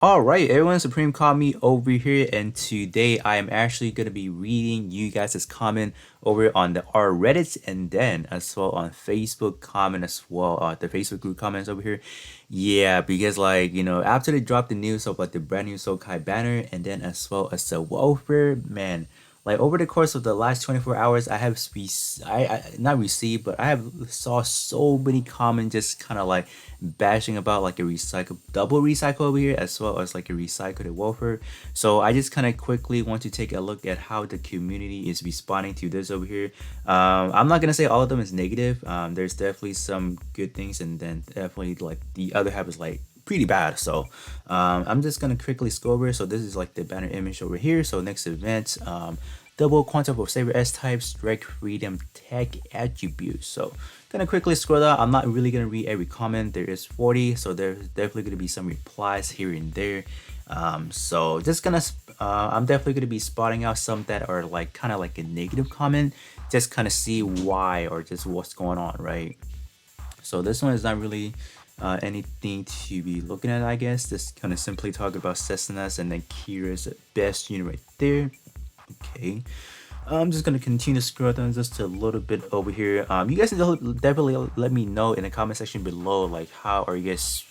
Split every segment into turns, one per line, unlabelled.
All right, everyone, Supreme called me over here, and today I am actually going to be reading you guys' comment over on our Reddit and then as well on Facebook comment as well, the Facebook group comments over here. Yeah, because after they dropped the news about the brand new Sokai banner and then as well as the welfare, man, like over the course of the last 24 hours I have I not received, but I have saw so many comments just kind of like bashing about like a recycle double recycle over here as well as like a recycled welfare. So I just kind of quickly want to take a look at how the community is responding to this over here. I'm not gonna say all of them is negative. There's definitely some good things, and then definitely like the other half is like pretty bad. So I'm just gonna quickly scroll over. So this is like the banner image over here. So next event, double quantum of saver S type strike freedom tech attributes. So gonna quickly scroll down. I'm not really gonna read every comment. There is 40, so there's definitely gonna be some replies here and there. So just gonna I'm definitely gonna be spotting out some that are like kind of like a negative comment, just kind of see why or just what's going on, right? So this one is not really anything to be looking at, I guess. Just kind of simply talk about Cessna's and then Kira's best unit right there. Okay. I'm just gonna continue to scroll down just a little bit over here. You guys definitely let me know in the comment section below, like how are you guys,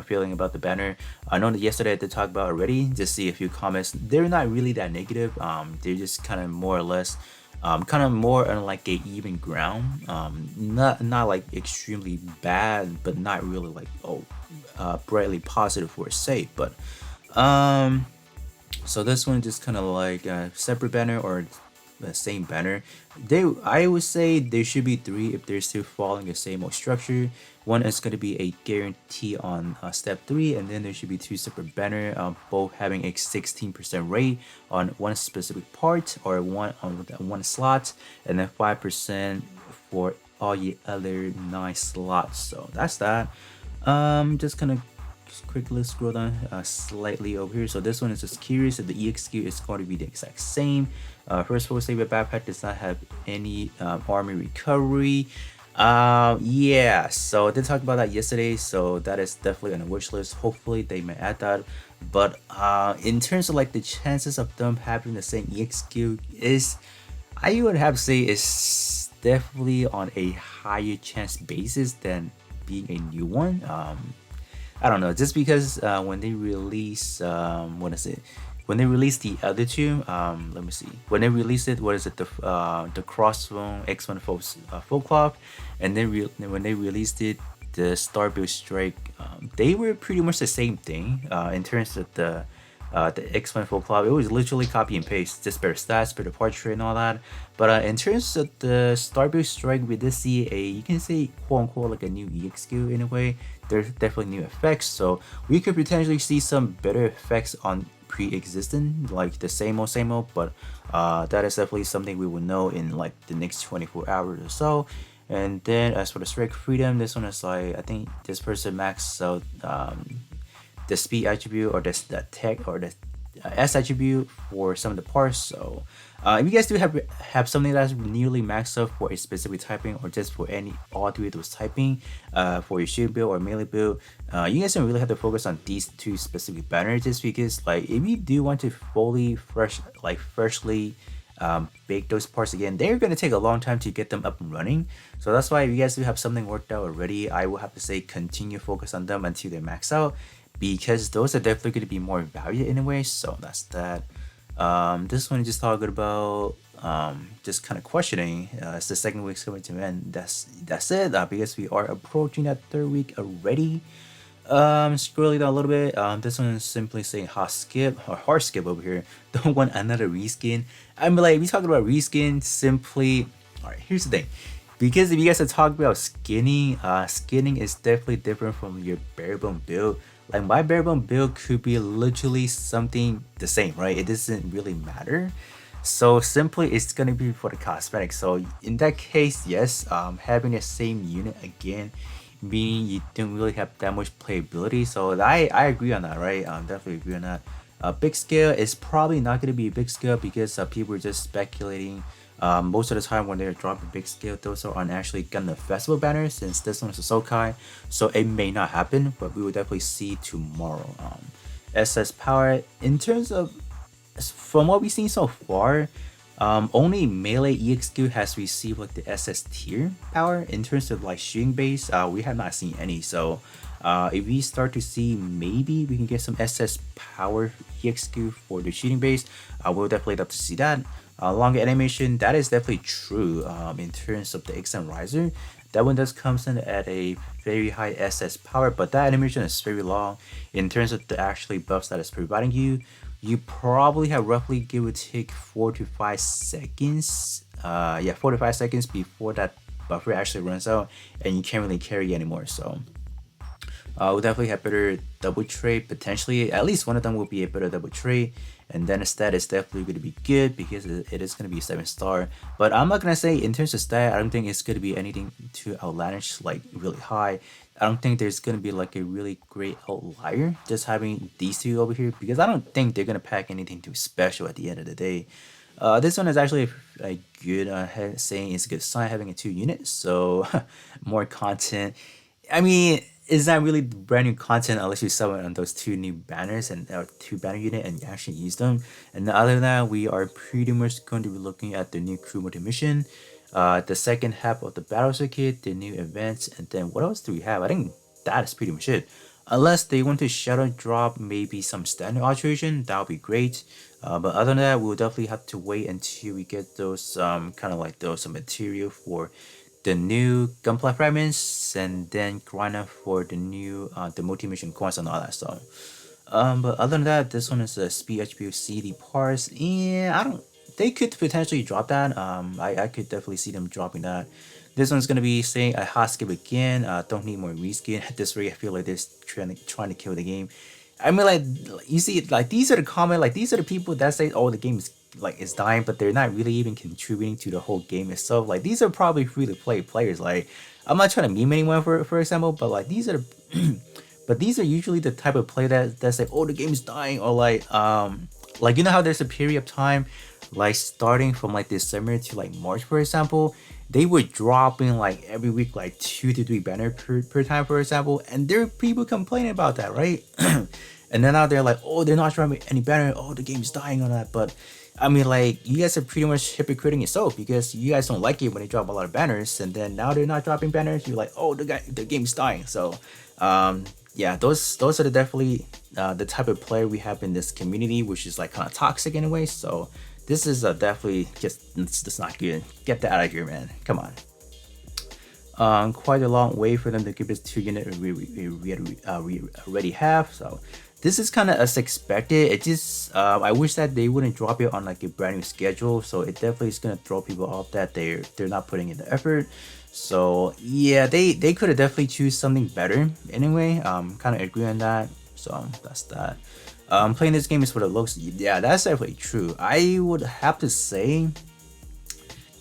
feeling about the banner. I know that yesterday I did talk about already. Just see a few comments. They're not really that negative. They're just kind of more or less, kind of more on like a even ground. Not like extremely bad, but not really like brightly positive for say. But um. So this one just kind of like a separate banner or the same banner. I would say there should be three if they're still following the same old structure. One is going to be a guarantee on step three, and then there should be two separate banner, both having a 16% rate on one specific part or one on one slot, and then 5% for all the other 9 slots. So that's that. Just kind of quickly scroll down slightly over here. So this one is just curious if the EXQ is going to be the exact same. First of all, Saber Backpack does not have any army recovery. Yeah, so I did talk about that yesterday, so that is definitely on the wish list. Hopefully they may add that. But in terms of like the chances of them having the same EXQ is, I would have to say is definitely on a higher chance basis than being a new one. I don't know, just because when they release what is it? When they released the other two, let me see. When they released it, what is it? The Crossbone X1 Folk Club, and then when they released it, the Starbuild Strike, they were pretty much the same thing in terms of the X-Men Full Club. It was literally copy and paste, just better stats, better portrait, and all that. But in terms of the Starbuild Strike, we did see you can say quote unquote like a new EXQ in a way. There's definitely new effects, so we could potentially see some better effects on pre-existing, like the same old. But that is definitely something we will know in like the next 24 hours or so. And then as for the strike freedom, this one is like I think this person maxed out the speed attribute or the tech or the S attribute for some of the parts. So if you guys do have something that's nearly maxed out for a specific typing or just for any all three of those typing for your shield build or melee build, you guys don't really have to focus on these two specific banners just because like if you do want to fully freshly bake those parts again, they're going to take a long time to get them up and running. So that's why if you guys do have something worked out already, I will have to say continue focus on them until they max out, because those are definitely going to be more valued in a way. So that's that. This one is just talking about just kind of questioning. It's the second week's coming to end. That's it. Because we are approaching that third week already. Scrolling down a little bit. This one is simply saying hard skip over here. Don't want another reskin. I'm like, we talking about reskin simply. All right, here's the thing. Because if you guys are talking about skinning is definitely different from your bare bone build. Like my bare bone build could be literally something the same, right? It doesn't really matter. So simply it's gonna be for the cosmetics. So in that case, yes, having the same unit again, meaning you don't really have that much playability. So I agree on that, right? Definitely agree on that. Big scale is probably not gonna be a big scale because people are just speculating. Most of the time when they're dropping big scale, those are on actually Gundam Festival banners since this one is a Sokai, so it may not happen, but we will definitely see tomorrow. SS power. In terms of, from what we've seen so far, only melee EXQ has received like the SS tier power. In terms of like shooting base, we have not seen any. So if we start to see, maybe we can get some SS power EXQ for the shooting base, we'll definitely love to see that. Longer animation, that is definitely true. In terms of the XM Riser, that one does comes in at a very high SS power, but that animation is very long. In terms of the actually buffs that it's providing you, you probably have roughly give or take 4 to 5 seconds. Yeah, 4 to 5 seconds before that buffer actually runs out, and you can't really carry anymore. So we'll definitely have better double trade potentially. At least one of them will be a better double trade, and then the stat is definitely going to be good because it is going to be 7-star. But I'm not gonna say in terms of stat, I don't think it's going to be anything too outlandish, like really high. I don't think there's going to be like a really great outlier just having these two over here, because I don't think they're going to pack anything too special at the end of the day. This one is actually a good saying it's a good sign having a 2 unit, so more content. I mean, it's not really brand new content unless you summon on those 2 new banners and 2 banner unit and you actually use them. And other than that, we are pretty much going to be looking at the new crew multi mission, the second half of the battle circuit, the new events, and then what else do we have? I think that is pretty much it. Unless they want to shadow drop maybe some standard alteration, that would be great. But other than that, we'll definitely have to wait until we get those kind of like those material for the new gunpla fragments, and then grind up for the new the multi-mission coins and all that stuff. But other than that, this one is a speed HPU CD parts, and I don't. They could potentially drop that. I could definitely see them dropping that. This one's gonna be saying a hot skip again. Don't need more reskin. At this rate, I feel like they're trying to kill the game. I mean, like you see, like these are the comment, like these are the people that say, "Oh, the game is like is dying," but they're not really even contributing to the whole game itself. Like these are probably free to play players. Like I'm not trying to meme anyone for example, but like these are, but these are usually the type of play that say, "Oh, the game is dying," or like you know how there's a period of time, like starting from like December to like March, for example. They were dropping like every week like 2 to 3 banner per time, for example, and there are people complaining about that, right? And then now they're like, oh, they're not dropping any banner, oh, the game's dying on that. But I mean, like, you guys are pretty much hypocriting yourself, because you guys don't like it when they drop a lot of banners, and then now they're not dropping banners. You're like, oh, the game's dying. So yeah, those are definitely the type of player we have in this community, which is like kind of toxic in a way. So this is definitely just not good. Get that out of here, man. Come on. Quite a long way for them to give us 2 unit we already have. So this is kind of as expected. It just I wish that they wouldn't drop it on like a brand new schedule. So it definitely is gonna throw people off that they're not putting in the effort. So yeah, they could have definitely choose something better anyway. Kind of agree on that. So that's that. Playing this game is for the looks. Yeah, that's definitely true. I would have to say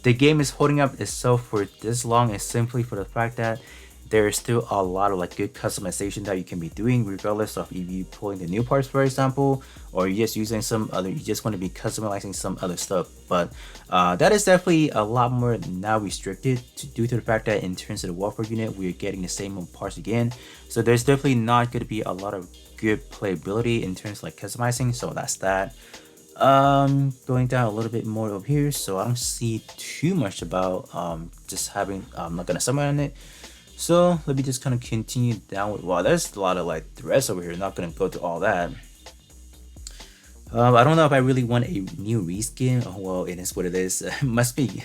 the game is holding up itself for this long is simply for the fact that there is still a lot of like good customization that you can be doing, regardless of if you pulling the new parts, for example, or you're just using some other, you just want to be customizing some other stuff. But that is definitely a lot more now restricted due to the fact that in terms of the warfare unit, we're getting the same parts again. So there's definitely not going to be a lot of good playability in terms of like customizing. So that's that. Going down a little bit more over here, so I don't see too much about just having I'm not gonna summon on it. So let me just kind of continue down with, wow, there's a lot of like threads over here, not gonna go to all that. I don't know if I really want a new reskin. Oh, well, it is what it is. Must be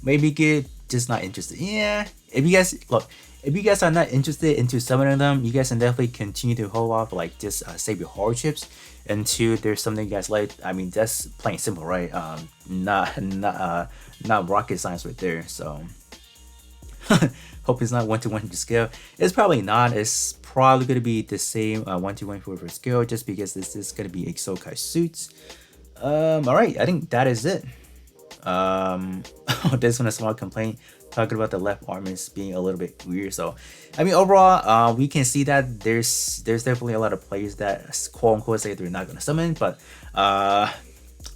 maybe good, just not interested. Yeah, if you guys look, if you guys are not interested into summoning them, you guys can definitely continue to hold off, like just save your hardships until there's something you guys like. I mean, that's plain simple, right? Not rocket science right there. So hope it's not 1-to-1 to scale. It's probably not. It's probably gonna be the same 1-to-1 for scale, just because this is gonna be a Sokai suits. All right, I think that is it. This one a small complaint talking about the left arm is being a little bit weird. So I mean, overall, we can see that there's definitely a lot of players that quote unquote say they're not gonna summon, but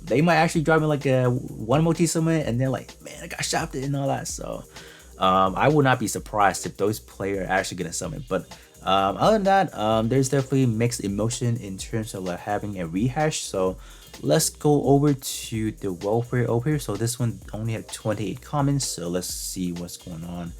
they might actually drop in like a one multi summon and they're like, man, I got shafted and all that. So I would not be surprised if those players are actually gonna summon. But Other than that, there's definitely mixed emotion in terms of like having a rehash. So let's go over to the welfare over here. So this one only had 28 comments. So let's see what's going on.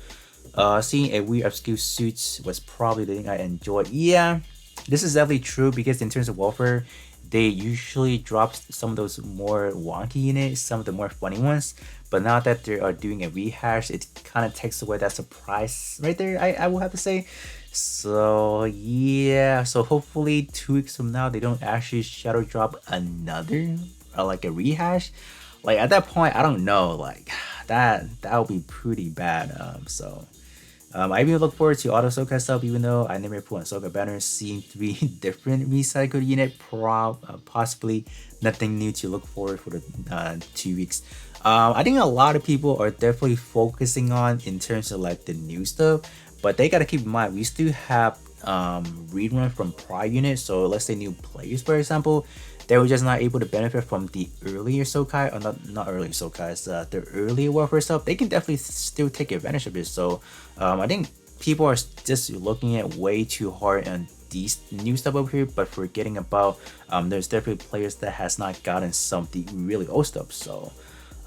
Seeing a weird obscure suits was probably the thing I enjoyed. Yeah, this is definitely true because in terms of welfare, they usually drop some of those more wonky units, some of the more funny ones. But now that they are doing a rehash, it kind of takes away that surprise right there. I will have to say. So yeah, so hopefully 2 weeks from now they don't actually shadow drop another like a rehash. Like at that point, I don't know. Like that would be pretty bad. I even look forward to auto Sokai stuff, even though I never put on Sokai banners. Seeing 3 different recycled unit, possibly nothing new to look forward for the 2 weeks. I think a lot of people are definitely focusing on in terms of like the new stuff, but they gotta keep in mind we still have rerun from prior units. So let's say new players, for example, they were just not able to benefit from the earlier Sokai, or not earlier Sokais, the earlier warfare stuff. They can definitely still take advantage of it. So I think people are just looking at way too hard on these new stuff over here, but forgetting about there's definitely players that has not gotten some of the really old stuff. So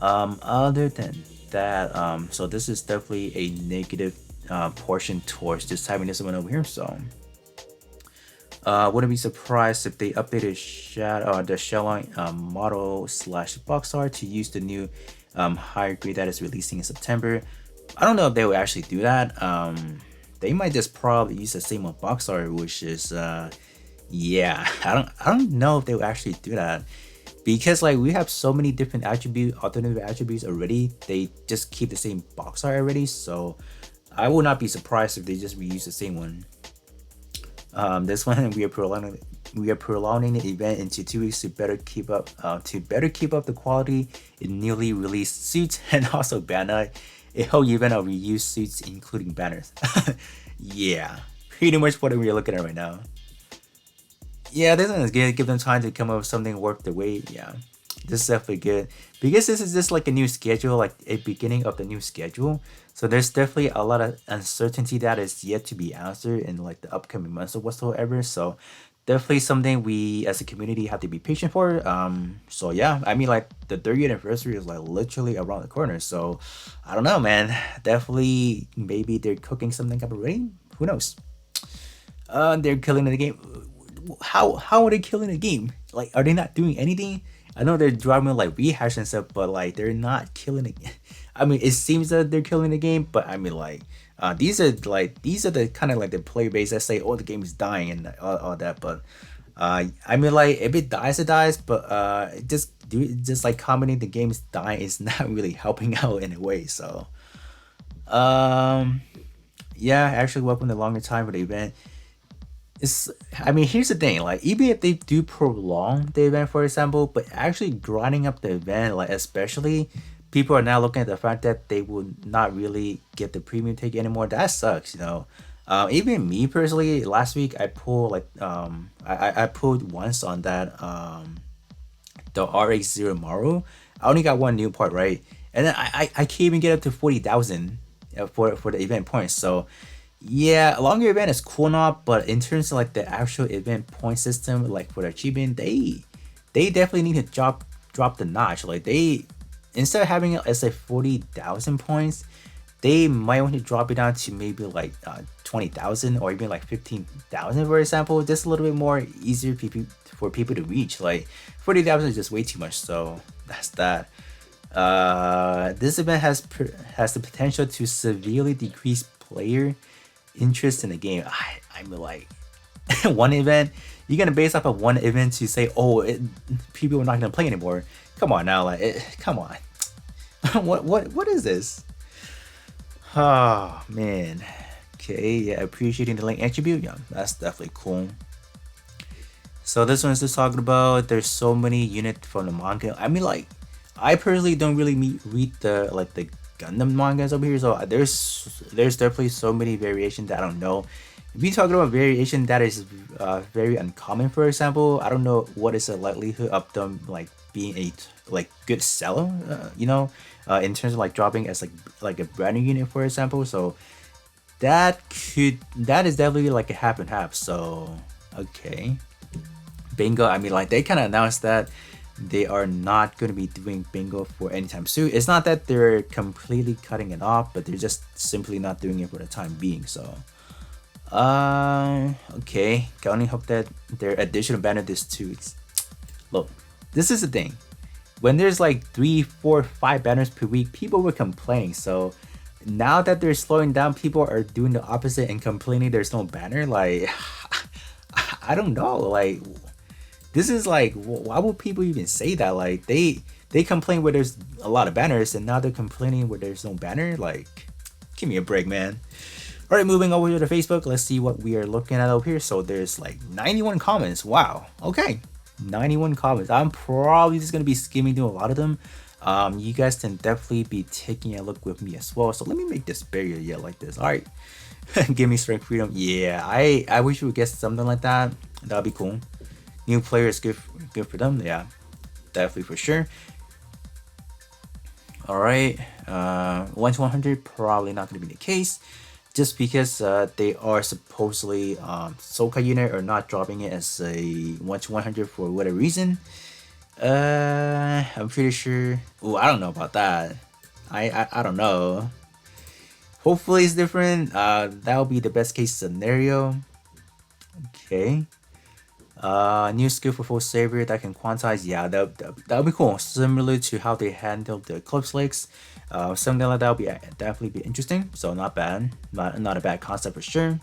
other than that, so this is definitely a negative portion towards just having this one over here. So wouldn't be surprised if they updated the Shellline model slash box art to use the new higher grade that is releasing in September. I don't know if they will actually do that. They might just probably use the same one box art, which is yeah, I don't know if they will actually do that because like we have so many different alternative attributes already. They just keep the same box art already, so I will not be surprised if they just reuse the same one. This one we are prolonging the event into 2 weeks to better keep up the quality in newly released suits and also ban a whole event of reused suits including banners. Yeah, pretty much what we are looking at right now. Yeah, this one is good. Give them time to come up with something worth the wait. Yeah, this is definitely good because this is just like a new schedule, like a beginning of the new schedule. So there's definitely a lot of uncertainty that is yet to be answered in like the upcoming months or whatsoever. So definitely something we as a community have to be patient for. So yeah, I mean like the 30th anniversary is like literally around the corner. So I don't know, man. Definitely maybe they're cooking something up already. Who knows? They're killing the game. How are they killing the game? Like, are they not doing anything? I know they're driving like rehash and stuff, but like they're not killing it. I mean, it seems that they're killing the game, but I mean like these are the kind of like the player base that say, oh, the game is dying and all that. But I mean like if it dies, it dies. But just like commenting the game is dying is not really helping out in a way. So um yeah, actually welcome the longer time for the event. It's I mean here's the thing, like even if they do prolong the event for example, but actually grinding up the event, like especially people are now looking at the fact that they will not really get the premium take anymore. That sucks, you know. Even me personally, last week I pulled like I pulled once on that the RX0 Maru. I only got one new part, right? And then I can't even get up to 40,000 for the event points. So yeah, a longer event is cool enough, but in terms of like the actual event point system, like for the achievement, they definitely need to drop the notch. Like they instead of having it as like 40,000 points, they might want to drop it down to maybe like 20,000 or even like 15,000 for example. Just a little bit more easier for people to reach. Like 40,000 is just way too much. So that's that. This event has the potential to severely decrease player interest in the game. I mean, like one event, you're gonna base off of one event to say, oh, people are not gonna play anymore. Come on now, like, come on. what is this? Oh man. Okay, yeah, appreciating the link attribute. Yeah, that's definitely cool. So this one's just talking about there's so many units from the manga. I mean, like, I personally don't really read the Gundam mangas over here, so there's definitely so many variations that I don't know. If you're talking about variation that is very uncommon, for example, I don't know what is the likelihood of them like being a like good seller, in terms of like dropping as like a brand new unit, for example. So that is definitely like a half and half. So okay, bingo. I mean, like they kind of announced that they are not going to be doing bingo for anytime soon. It's not that they're completely cutting it off, but they're just simply not doing it for the time being. So okay. Can only hope that their additional banner this 2 weeks. Look, this is the thing. When there's like 3, 4, 5 banners per week, people were complaining. So now that they're slowing down, people are doing the opposite and complaining there's no banner. Like, I don't know. Like, this is like, why would people even say that? Like, they complain where there's a lot of banners, and now they're complaining where there's no banner. Like, give me a break, man. All right, moving over to Facebook. Let's see what we are looking at over here. So there's like 91 comments. Wow. Okay. 91 comments. I'm probably just gonna be skimming through a lot of them. You guys can definitely be taking a look with me as well. So let me make this barrier yet like this. All right, give me strength freedom. Yeah, I wish we would get something like that. That'd be cool. New players, good for them. Yeah, definitely for sure. All right, 1 to 100 probably not gonna be the case. Just because they are supposedly Sokai unit are not dropping it as a 1 to 100 for whatever reason. I'm pretty sure. Oh, I don't know about that. I don't know. Hopefully it's different. That'll be the best case scenario. Okay. New skill for full savior that can quantize. Yeah, that'll be cool. Similar to how they handled the eclipse lakes. Something like that would be definitely be interesting. So not bad. Not a bad concept for sure.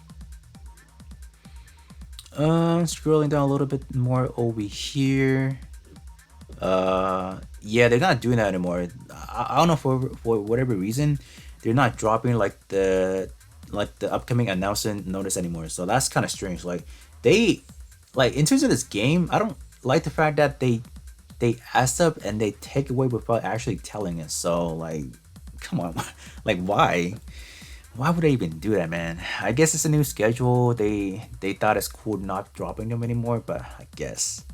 Scrolling down a little bit more over here. Yeah, they're not doing that anymore. I don't know for whatever reason, they're not dropping like the upcoming announcement notice anymore. So that's kind of strange. Like they like in terms of this game, I don't like the fact that they ask up and they take away without actually telling us. So like, come on, like why? Why would they even do that, man? I guess it's a new schedule. They thought it's cool not dropping them anymore, but I guess.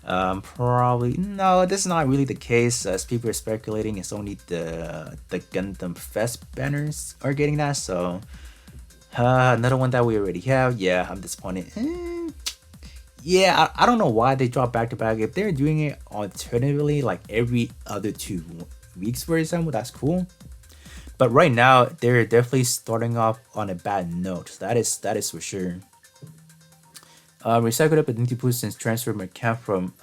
Probably no. This is not really the case. As people are speculating, it's only the Gundam Fest banners are getting that. So another one that we already have. Yeah, I'm disappointed. Yeah, I don't know why they drop back to back. If they're doing it alternatively, like every other 2 weeks, for example, that's cool. But right now, they're definitely starting off on a bad note. That is for sure. Recycled up ability boost since transfer my account from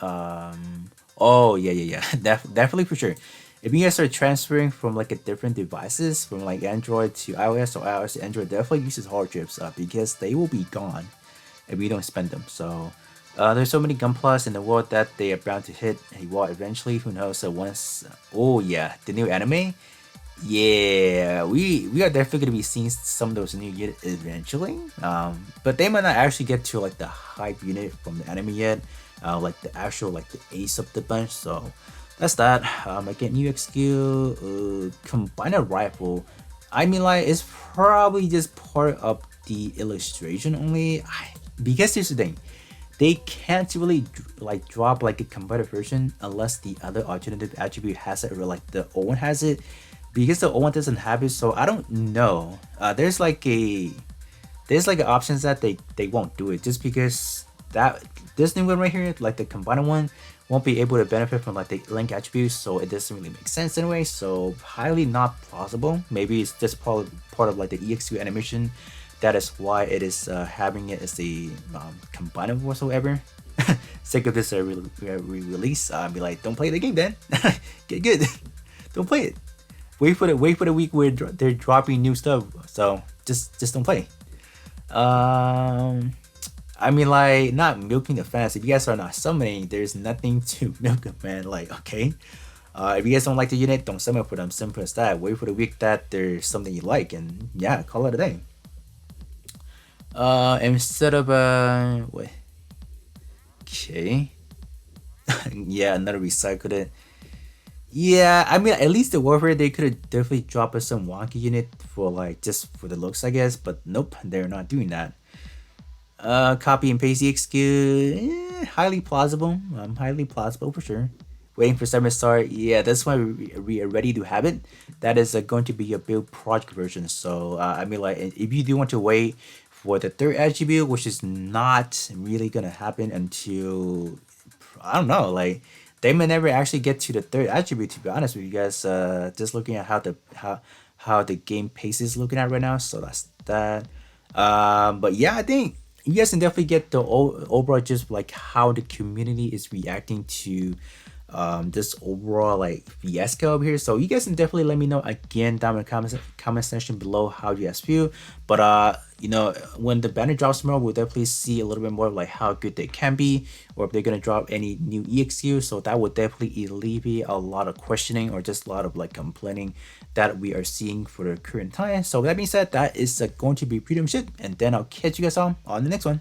oh yeah definitely for sure. If you guys are transferring from like a different devices from like Android to iOS or iOS to Android, definitely use hard chips because they will be gone if we don't spend them. So there's so many gun plus in the world that they are bound to hit a wall eventually. Who knows? So once oh yeah, the new anime. Yeah, we are definitely gonna be seeing some of those new units eventually. But they might not actually get to like the hype unit from the anime yet. Like the actual like the ace of the bunch. So that's that. I get new X skill. Combine a rifle. I mean, like it's probably just part of the illustration only. Because here's the thing. They can't really like drop like a combined version unless the other alternative attribute has it or like the old one has it because the old one doesn't have it. So I don't know. There's like options that they won't do it just because that this new one right here, like the combined one, won't be able to benefit from like the link attributes. So it doesn't really make sense anyway. So highly not plausible. Maybe it's just part of like the EX2 animation. That is why it is having it as a combined whatsoever. Sake of this release, be like, don't play the game then. Get good. Don't play it. Wait for the week where they're dropping new stuff. So just don't play. I mean, like, not milking the fans. If you guys are not summoning, there's nothing to milk them, man. Like, okay. If you guys don't like the unit, don't summon for them. Simple as that. Wait for the week that there's something you like, and yeah, call it a day. Instead of wait. Okay. Yeah, another recycled it. Yeah, I mean, at least the warfare they could have definitely dropped us some wonky unit for like just for the looks, I guess. But nope, they're not doing that. Copy and paste the XQ, highly plausible. Highly plausible for sure. waiting for Summer Start. Yeah, that's why we are ready to have it. That is going to be a build project version. So I mean, like, if you do want to wait for the third attribute, which is not really gonna happen until I don't know, like they may never actually get to the third attribute. To be honest with you guys, just looking at how the game pace is looking at right now. So that's that. But yeah, I think you guys can definitely get the overall just like how the community is reacting to this overall like fiasco up here. So you guys can definitely let me know again down in the comment section below how you guys feel. But when the banner drops tomorrow, we'll definitely see a little bit more of like how good they can be, or if they're gonna drop any new EXU. So that would definitely alleviate a lot of questioning or just a lot of like complaining that we are seeing for the current time. So with that being said, that is going to be pretty much it. And then I'll catch you guys on the next one.